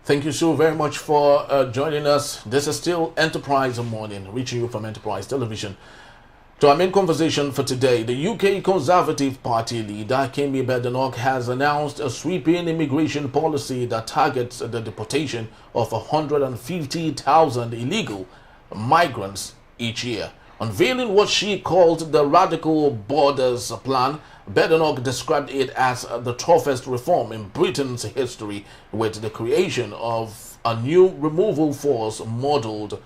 Thank you so very much for joining us. This is still Enterprise Morning, reaching you from Enterprise Television. To our main conversation for today, the UK Conservative Party leader Kemi Badenoch has announced a sweeping immigration policy that targets the deportation of 150,000 illegal migrants each year. Unveiling what she called the Radical Borders Plan, Badenoch described it as the toughest reform in Britain's history, with the creation of a new removal force modeled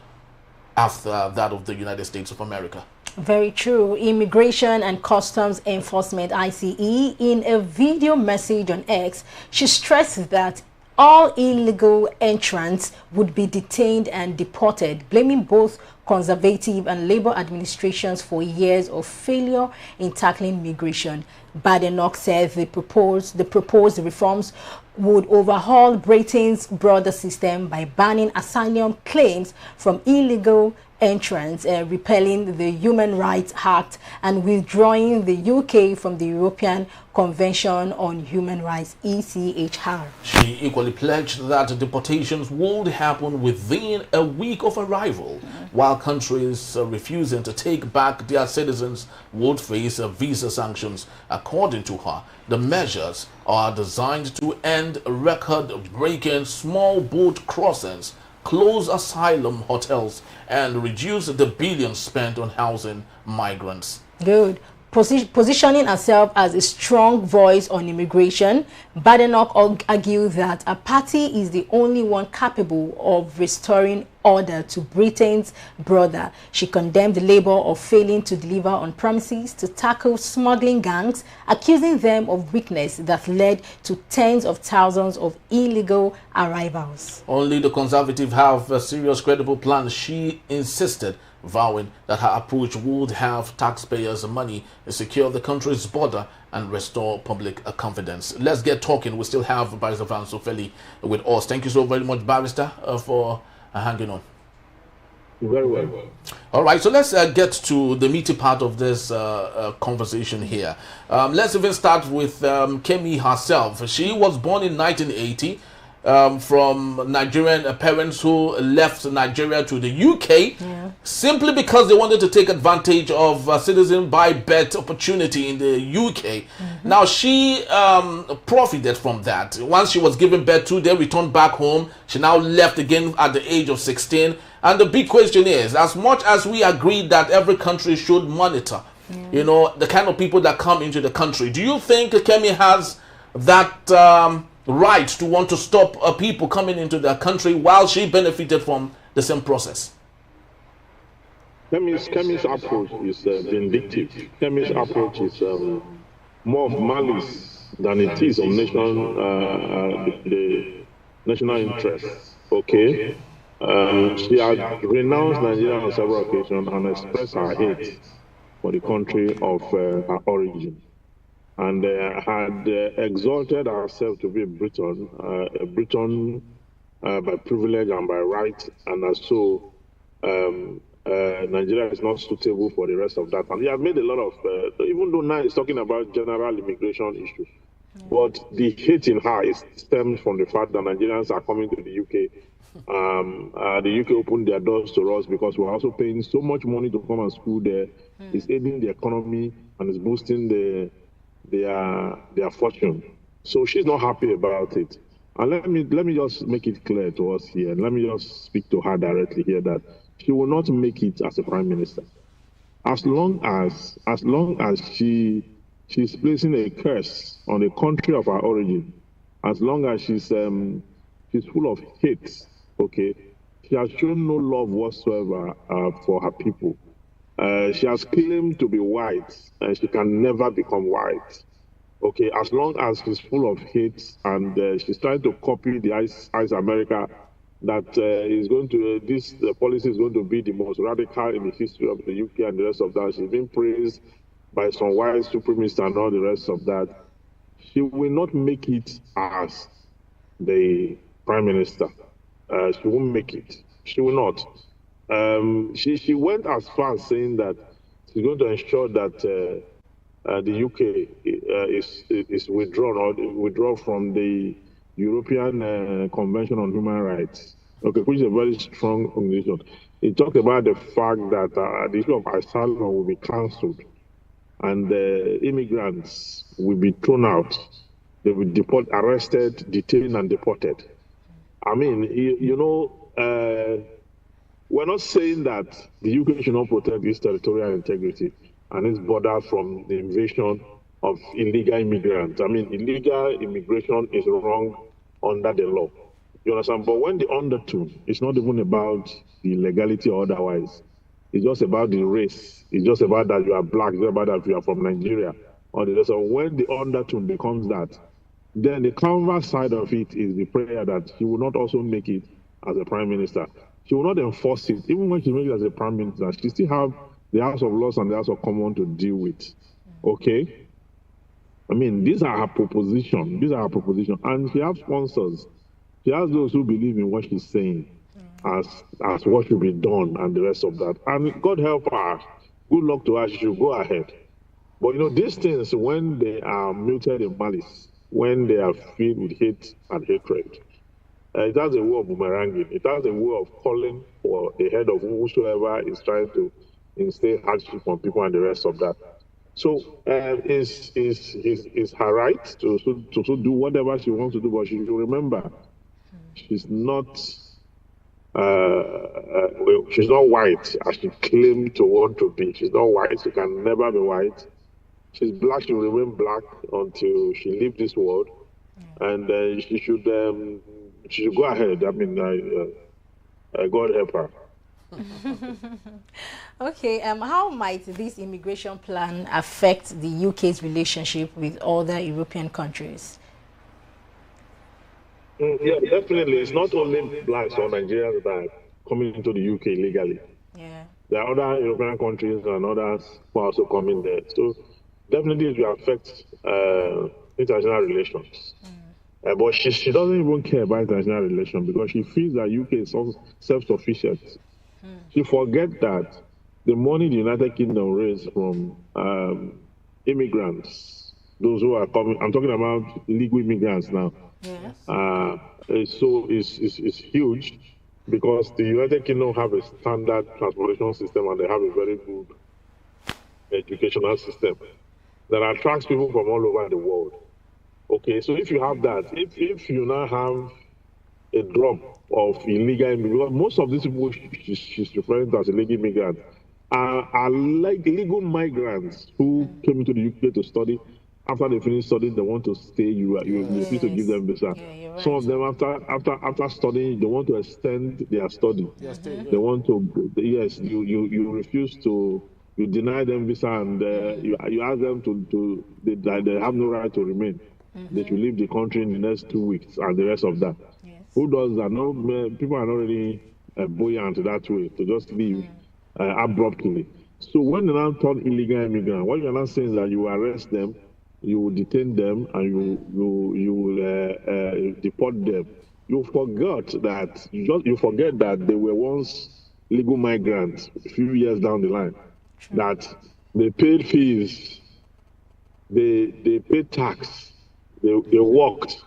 after that of the United States of America. Very true. Immigration and Customs Enforcement (ICE), in a video message on X, she stressed that all illegal entrants would be detained and deported, blaming both Conservative and Labour administrations for years of failure in tackling migration. Badenoch said the proposed reforms would overhaul Britain's border system by banning asylum claims from illegal entrants, repealing the Human Rights Act, and withdrawing the UK from the European Convention on Human Rights, ECHR. She equally pledged that deportations would happen within a week of arrival, while countries refusing to take back their citizens would face visa sanctions. According to her, the measures are designed to end record-breaking small boat crossings, close asylum hotels, and reduce the billions spent on housing migrants. Good. Positioning herself as a strong voice on immigration, Badenoch argued that a party is the only one capable of restoring order to Britain's border. She condemned Labour of failing to deliver on promises to tackle smuggling gangs, accusing them of weakness that led to tens of thousands of illegal arrivals. Only the Conservatives have a serious, credible plan, she insisted, vowing that her approach would have taxpayers' money to secure the country's border and restore public confidence. Let's get talking. We still have Barrister Van Sofeli with us. Thank you so very much, Barrister, for hanging on. Very well. All right, so let's get to the meaty part of this conversation here. Let's even start with Kemi herself. She was born in 1980. From Nigerian parents who left Nigeria to the UK simply because they wanted to take advantage of citizen by birth opportunity in the UK. Now she profited from that. Once she was given birth to, they returned back home. She now left again at the age of 16. And the big question is, as much as we agree that every country should monitor, you know, the kind of people that come into the country, do you think Kemi has that right to want to stop people coming into their country while she benefited from the same process? Kemi's approach is vindictive. Kemi's approach is more of malice than it is of the national interests. Okay, she had renounced Nigeria on several occasions and expressed her hate for the country of her origin, and had exalted herself to be a Briton by privilege and by right, and so Nigeria is not suitable for the rest of that. And he has made a lot of, even though now he's talking about general immigration issues, but the hate in her stems from the fact that Nigerians are coming to the UK. The UK opened their doors to us because we're also paying so much money to come and school there. It's aiding the economy and it's boosting their fortune. So she's not happy about it. And let me just make it clear to us here. Let me just speak to her directly here that she will not make it as a prime minister. As long as she's placing a curse on the country of her origin, as long as she's full of hate, okay, she has shown no love whatsoever for her people. She has claimed to be white, and she can never become white. Okay, as long as she's full of hate and she's trying to copy the ICE America, that the policy is going to be the most radical in the history of the UK and the rest of that. She's been praised by some white supremacists and all the rest of that. She will not make it as the prime minister. She won't make it. She will not. She went as far as saying that she's going to ensure that the UK is withdrawn from the European Convention on Human Rights, okay, which is a very strong organization. It talked about the fact that the issue of asylum will be cancelled and immigrants will be thrown out. They will be arrested, detained, and deported. I mean, we're not saying that the UK should not protect its territorial integrity and its border from the invasion of illegal immigrants. I mean, illegal immigration is wrong under the law. You understand? But when the undertone, it's not even about the legality or otherwise. It's just about the race. It's just about that you are black. It's about that you are from Nigeria. Or the rest. So when the undertone becomes that, then the converse side of it is the prayer that she will not also make it as a prime minister. She will not enforce it. Even when she makes it as a prime minister, she still have the House of Lords and the House of Commons to deal with. Okay? I mean, these are her propositions. These are her propositions. And she has sponsors. She has those who believe in what she's saying as what should be done and the rest of that. And God help her. Good luck to her. She should go ahead. But, these things, when they are muted in malice, when they are filled with hate and hatred, it has a way of boomeranging. It has a way of calling for the head of whosoever is trying to instill hardship on people and the rest of that. So it's her right to do whatever she wants to do, but she should remember she's not white as she claimed to want to be. She's not white. She can never be white. She's black. She will remain black until she leaves this world, and she should go ahead. I mean, God help her. Okay, how might this immigration plan affect the UK's relationship with other European countries? Yeah, definitely. It's not only blacks or Nigerians that are coming into the UK illegally. Yeah. There are other European countries and others who are also coming there. So definitely it will affect international relations. But she doesn't even care about international relations because she feels that UK is self-sufficient. She forgets that the money the United Kingdom raised from immigrants, those who are coming, I'm talking about illegal immigrants now, Yes. is huge because the United Kingdom have a standard transportation system and they have a very good educational system that attracts people from all over the world. Okay, so if you have that, if you now have a drop of illegal immigrants, because most of these people she's referring to as illegal immigrants are like legal migrants who came into the UK to study. After they finish studying, they want to stay. You refuse to give them visa. Yeah, right. Some of them after studying, they want to extend their study. They want to you refuse to. You deny them visa and you ask them they have no right to remain. They should leave the country in the next 2 weeks and the rest of that. Yes. Who does that? No, people are not really buoyant that way to just leave abruptly. So when they now turn illegal immigrant, what you're not saying is that you arrest them, you will detain them, and you will deport them. You forget that they were once legal migrants a few years down the line. True. That they paid fees, they paid tax, they worked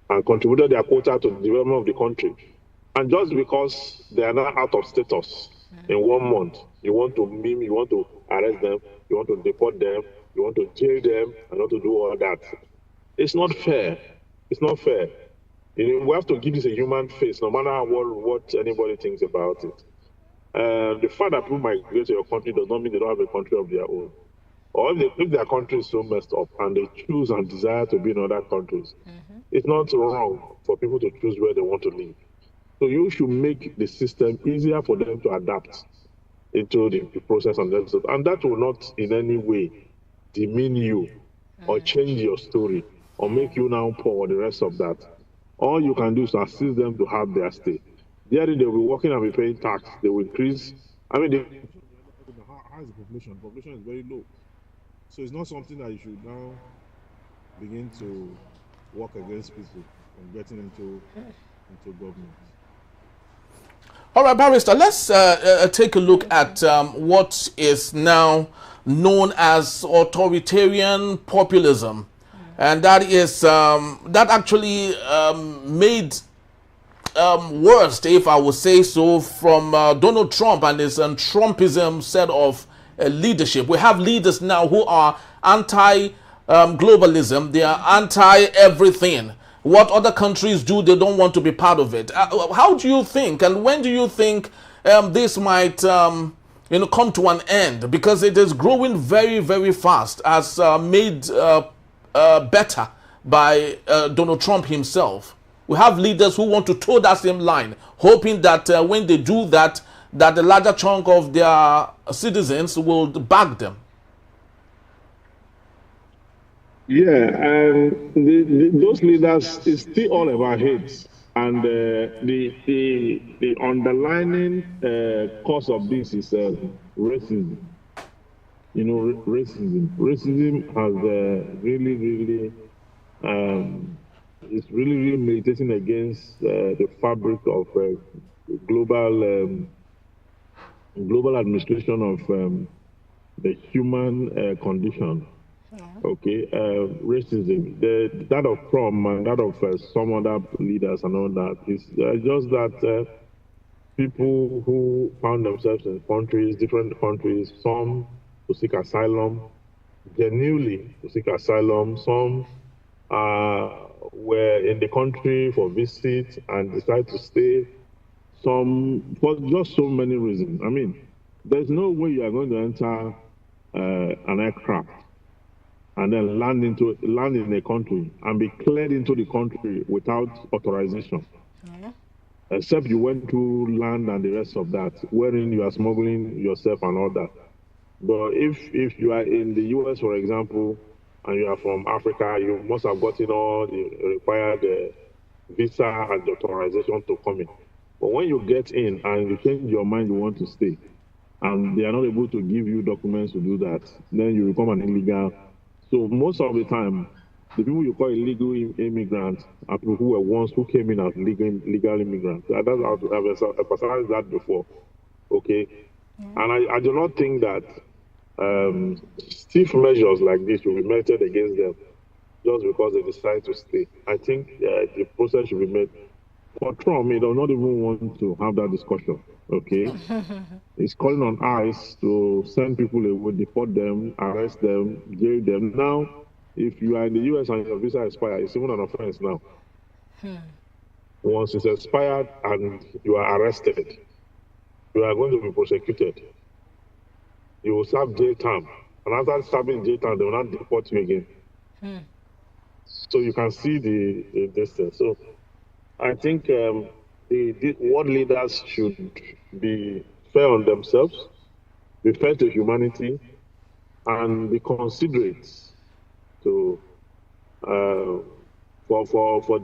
and contributed their quota to the development of the country. And just because they are now out of status in 1 month, you want to arrest them, you want to deport them, you want to jail them, and not to do all that. It's not fair. It's not fair. We have to give this a human face, no matter what anybody thinks about it. The fact that people migrate to your country does not mean they don't have a country of their own. Or if their country is so messed up and they choose and desire to be in other countries, it's not wrong for people to choose where they want to live. So you should make the system easier for them to adapt into the process and that will not in any way demean you or change your story or make you now poor or the rest of that. All you can do is assist them to have their stay. There they will be working and be paying tax. They will increase. I mean, how is the population? The population is very low. So it's not something that you should now begin to work against people and getting into government. All right, Barrister, let's take a look at what is now known as authoritarian populism. and that is that actually made worst, if I would say so, from Donald Trump and his Trumpism set of leadership. We have leaders now who are anti-globalism. They are anti-everything. What other countries do, they don't want to be part of it. How do you think, and when do you think this might come to an end? Because it is growing very, very fast, as made better by Donald Trump himself. We have leaders who want to toe that same line, hoping that when they do that, that the larger chunk of their citizens will back them. Yeah, and those leaders, it's still all about hate. And the underlying cause of this is racism. You know, racism. Racism has really it's really militating against the fabric of global administration of the human condition. Yeah. Okay, racism, that of Trump and that of some other leaders and all that is just that people who found themselves in countries, different countries, some to seek asylum, genuinely to seek asylum, some were in the country for visit and decided to stay, some for just so many reasons. I mean, there's no way you are going to enter an aircraft and then land in a country and be cleared into the country without authorization. Yeah. Except you went to land and the rest of that, wherein you are smuggling yourself and all that. But if you are in the US, for example, and you are from Africa, you must have gotten all the required visa and authorization to come in. But when you get in and you change your mind, you want to stay, and they are not able to give you documents to do that, then you become an illegal. So most of the time, the people you call illegal immigrants are people who were ones who came in as legal immigrants. That's how I've emphasized that before. Okay, and I do not think that stiff measures like this will be meted against them just because they decide to stay. I think the process should be made. For Trump, he does not even want to have that discussion. Okay, he's calling on ICE to send people away, deport them, arrest them, jail them. Now, if you are in the US and your visa expires, it's even an offense now. Once it's expired and you are arrested, you are going to be prosecuted. You will serve jail time, and after serving jail time, they will not deport you again. So you can see the distance. So I think the world leaders should be fair on themselves, be fair to humanity, and be considerate to for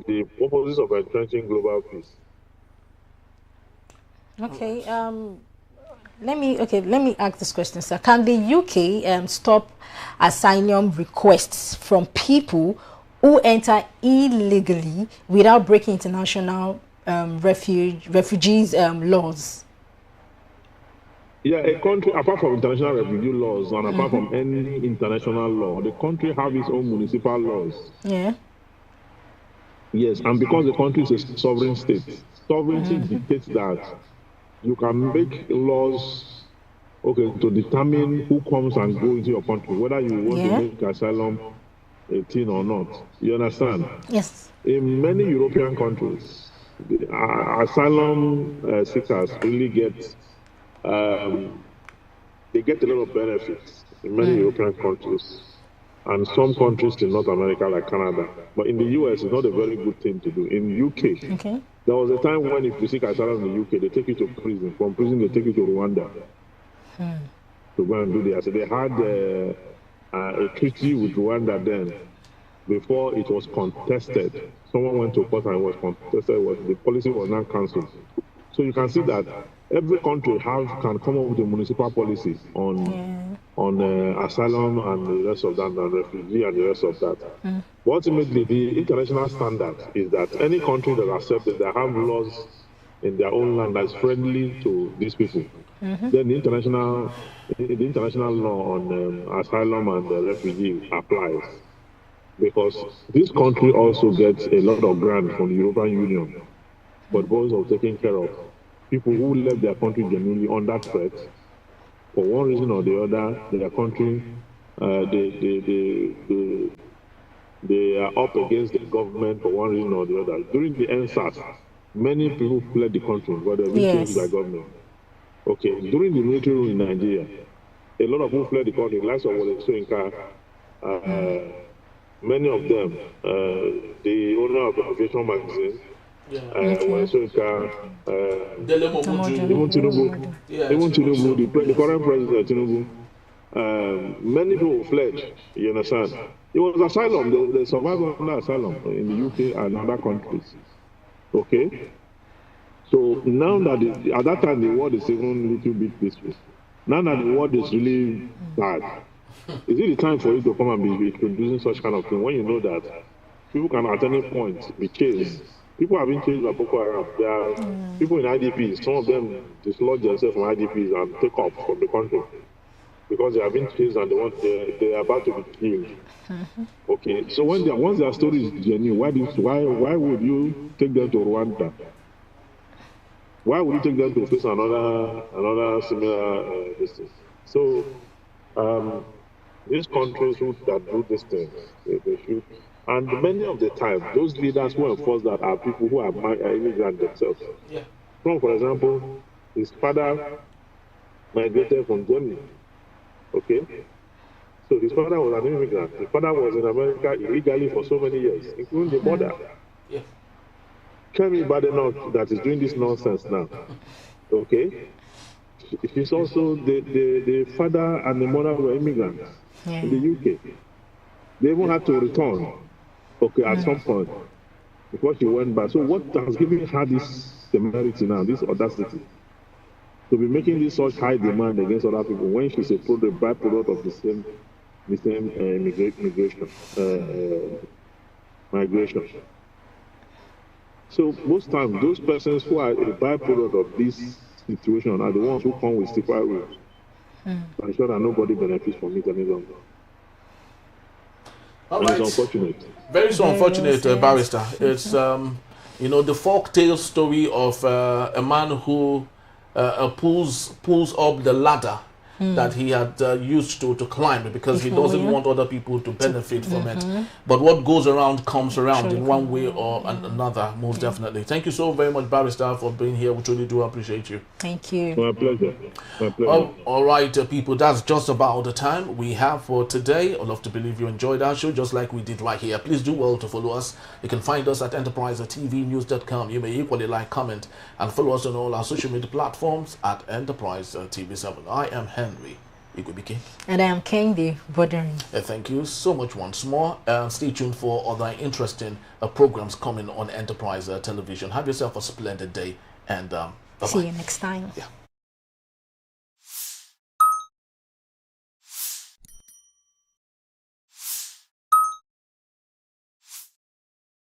the purposes of entrenching global peace. Okay. Let me ask this question, sir. Can the UK stop asylum requests from people who enter illegally without breaking international refugees laws? Yeah, a country, apart from international refugee laws and apart from any international law, the country has its own municipal laws. Yeah. Yes, and because the country is a sovereign state, sovereignty dictates that you can make laws, okay, to determine who comes and goes into your country, whether you want to make asylum a thing or not. You understand? Yes. In many European countries, asylum seekers really get they get a lot of benefits in many European countries and some countries in North America like Canada. But in the US, it's not a very good thing to do. In UK, there was a time when if you seek asylum in the UK, they take you to prison. From prison, they take you to Rwanda to go and do the asylum. They had a treaty with Rwanda then. Before it was contested, someone went to court and it was contested. The policy was not cancelled. So you can see that every country can come up with a municipal policy on asylum and the rest of that, and refugee and the rest of that. But ultimately, the international standard is that any country that accepts that they have laws in their own land that's friendly to these people, then the international law on asylum and refugee applies. because this country also gets a lot of grants from the European Union for the purpose of taking care of people who left their country genuinely under threat. For one reason or the other, their country, they are up against the government for one reason or the other. During the NSAS, many people fled the country, but they've been changed by government. Okay, during the military rule in Nigeria, a lot of people fled the country, like many of them, the owner of the Deportation magazine, even Tinubu, the current president Tinubu, many people fled, you understand? It was asylum, they survived under asylum in the UK and other countries. Okay? So now that, at that time the world is even a little bit peaceful. Now that the world is really bad, is it the time for you to come and be introducing such kind of thing when you know that people can at any point be chased? People have been chased by Boko Haram. There are people in IDPs, some of them dislodge themselves from IDPs and take off from the country because they have been chased and they are about to be killed. Okay, so once their story is genuine, why would you take them to Rwanda? Why would you take them to face another similar distance? So these countries that do these things, they should. And many of the time, those leaders who enforce that are people who are immigrants themselves. Yeah. Trump, for example, his father migrated from Germany. Okay? So his father was an immigrant. His father was in America illegally for so many years, including the mother. Yeah. Kemi Badenoch, that is doing this nonsense now. Okay? She's also the father and the mother were immigrants in the UK. They even had to return, at some point before she went back. So what has given her this temerity now, this audacity, to be making this such high demand against other people when she's a byproduct of the same migration. So most times, those persons who are a byproduct of this situation are the ones who come with stiffer rules. I'm sure that nobody benefits from it any longer. All and right. It's unfortunate. Very so unfortunate, barrister. It's the folk-tale story of a man who pulls up the ladder that he had used to climb because he doesn't want other people to benefit from it. But what goes around comes around in one way or another, most definitely. Thank you so very much, barrister, for being here. We truly do appreciate you. Thank you. My pleasure. My pleasure. All right, people, that's just about the time we have for today. I'd love to believe you enjoyed our show just like we did right here. Please do well to follow us. You can find us at enterprisetvnews.com. You may equally like, comment, and follow us on all our social media platforms at Enterprise TV7. I am Henry Igubike. And I am Kemi Badenoch. Thank you so much once more. Stay tuned for other interesting programs coming on Enterprise Television. Have yourself a splendid day and bye-bye. See you next time. Yeah.